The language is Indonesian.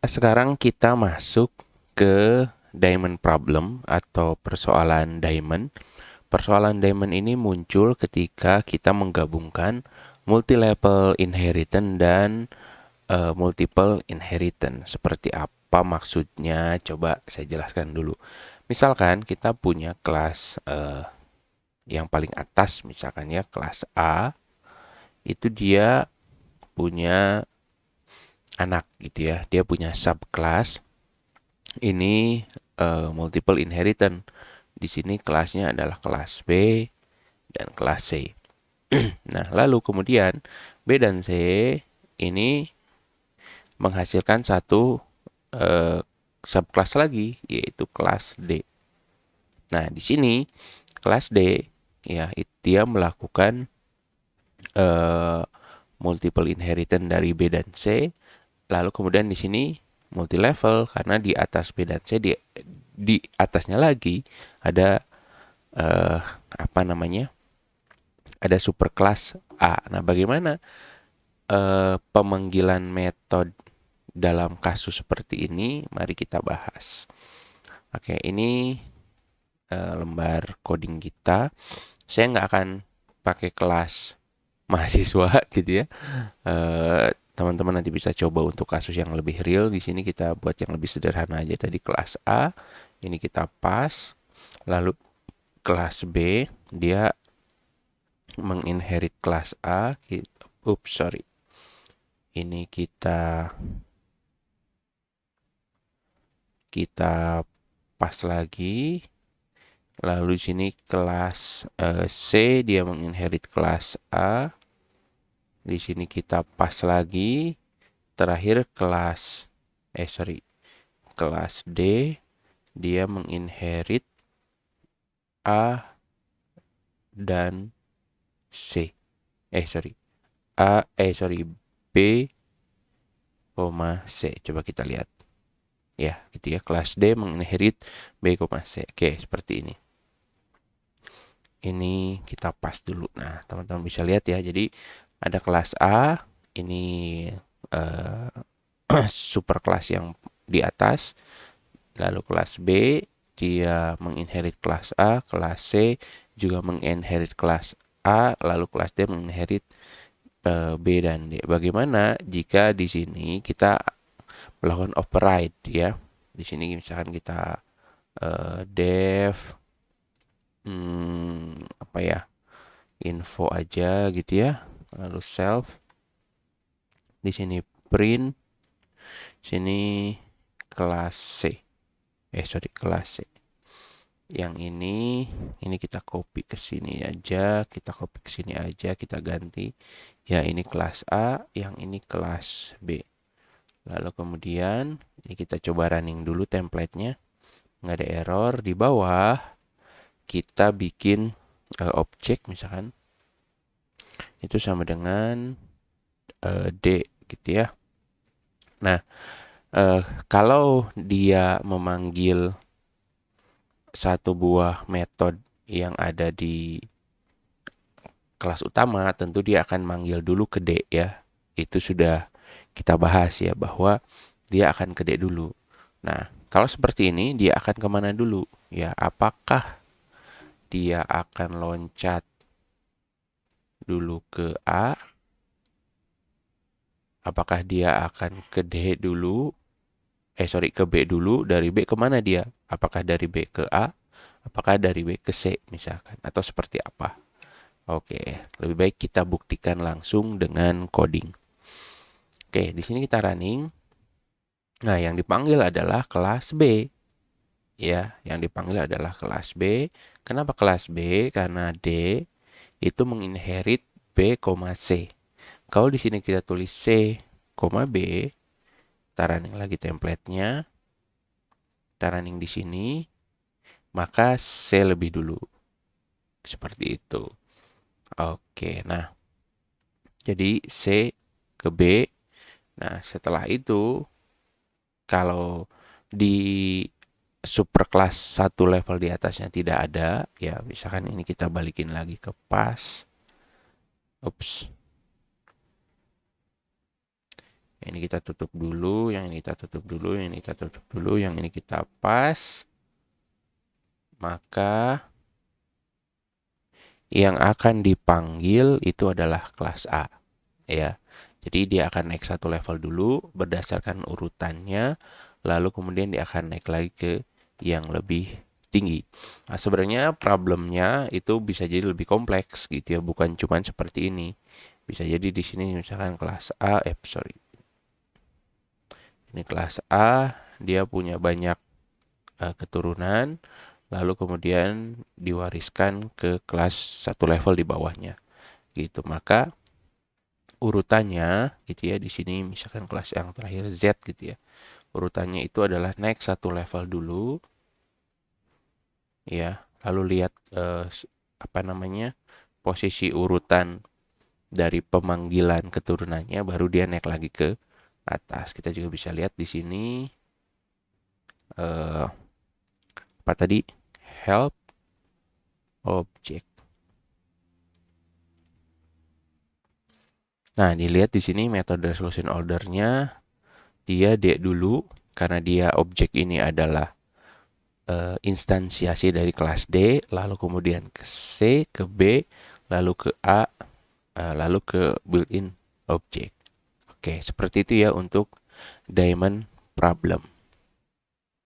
Sekarang kita masuk ke diamond problem atau persoalan diamond. Persoalan diamond ini muncul ketika kita menggabungkan multi-level inheritance dan multiple inheritance. Seperti apa maksudnya? Coba saya jelaskan dulu. Misalkan kita punya kelas yang paling atas, misalkan ya kelas A, itu dia punya anak gitu ya. Dia punya subclass ini multiple inheritance. Di sini kelasnya adalah kelas B dan kelas C. Nah, lalu kemudian B dan C ini menghasilkan satu subclass lagi, yaitu kelas D. Nah, di sini kelas D ya dia melakukan multiple inheritance dari B dan C. Lalu kemudian di sini multi level karena di atas B dan C di atasnya lagi ada eh, apa namanya? Ada superclass A. Nah, bagaimana pemanggilan metode dalam kasus seperti ini? Mari kita bahas. Oke, ini lembar coding kita. Saya nggak akan pakai kelas mahasiswa gitu ya. Teman-teman nanti bisa coba untuk kasus yang lebih real. Di sini kita buat yang lebih sederhana aja. Tadi kelas A, ini kita pas. Lalu kelas B, dia menginherit kelas A. Oops, sorry. Ini kita pas lagi. Lalu di sini kelas C dia menginherit kelas A. Di sini kita pas lagi. Terakhir kelas D dia menginherit A dan C. B, C. Coba kita lihat. Ya, gitu ya. Kelas D menginherit B, C. Oke, seperti ini. Ini kita pas dulu. Nah, teman-teman bisa lihat ya. Jadi ada kelas A, ini super kelas yang di atas. Lalu kelas B dia menginherit kelas A, kelas C juga menginherit kelas A, lalu kelas D menginherit B dan D. Bagaimana jika di sini kita melakukan override ya? Di sini misalkan kita def apa ya? Info aja gitu ya. Lalu self di sini print sini kelas C. Kelas C. Yang ini kita copy ke sini aja, kita copy ke sini aja, kita ganti. Ya, ini kelas A, yang ini kelas B. Lalu kemudian ini kita coba running dulu template-nya. Nggak ada error. Di bawah kita bikin objek misalkan. Itu sama dengan D gitu ya. Nah, kalau dia memanggil satu buah metode yang ada di kelas utama, tentu dia akan manggil dulu ke D ya. Itu sudah kita bahas ya, bahwa dia akan ke D dulu. Nah, kalau seperti ini, dia akan kemana dulu? Ya, apakah dia akan loncat dulu ke A? Apakah dia akan ke D dulu? Ke B dulu. Dari B kemana dia? Apakah dari B ke A? Apakah dari B ke C misalkan? Atau seperti apa? Oke, lebih baik kita buktikan langsung dengan coding. Oke, di sini kita running. Nah, yang dipanggil adalah kelas B. Ya, yang dipanggil adalah kelas B. Kenapa kelas B? Karena D itu menginherit B, C. Kalau di sini kita tulis C, B, kita running lagi template-nya. Kita running di sini, maka C lebih dulu. Seperti itu. Oke, nah. Jadi C ke B. Nah, setelah itu kalau di superclass satu level di atasnya tidak ada, ya misalkan ini kita balikin lagi ke pas. Ups. Ini kita tutup dulu, yang ini kita tutup dulu, yang ini kita tutup dulu, yang ini kita pas. Maka yang akan dipanggil itu adalah kelas A, ya. Jadi dia akan naik satu level dulu berdasarkan urutannya, lalu kemudian dia akan naik lagi ke yang lebih tinggi. Nah, sebenarnya problemnya itu bisa jadi lebih kompleks gitu ya, bukan cuma seperti ini. Bisa jadi di sini misalkan kelas A, sorry. Ini kelas A, dia punya banyak keturunan, lalu kemudian diwariskan ke kelas satu level di bawahnya. Gitu. Maka urutannya gitu ya, di sini misalkan kelas yang terakhir Z gitu ya. Urutannya itu adalah naik satu level dulu ya, lalu lihat apa namanya? Posisi urutan dari pemanggilan keturunannya, baru dia naik lagi ke atas. Kita juga bisa lihat di sini apa tadi? Help object. Nah, dilihat di sini metode resolution order-nya dia D dulu karena dia objek ini adalah instansiasi dari kelas D, lalu kemudian ke C, ke B, lalu ke A, lalu ke built-in object. Oke, seperti itu ya untuk diamond problem.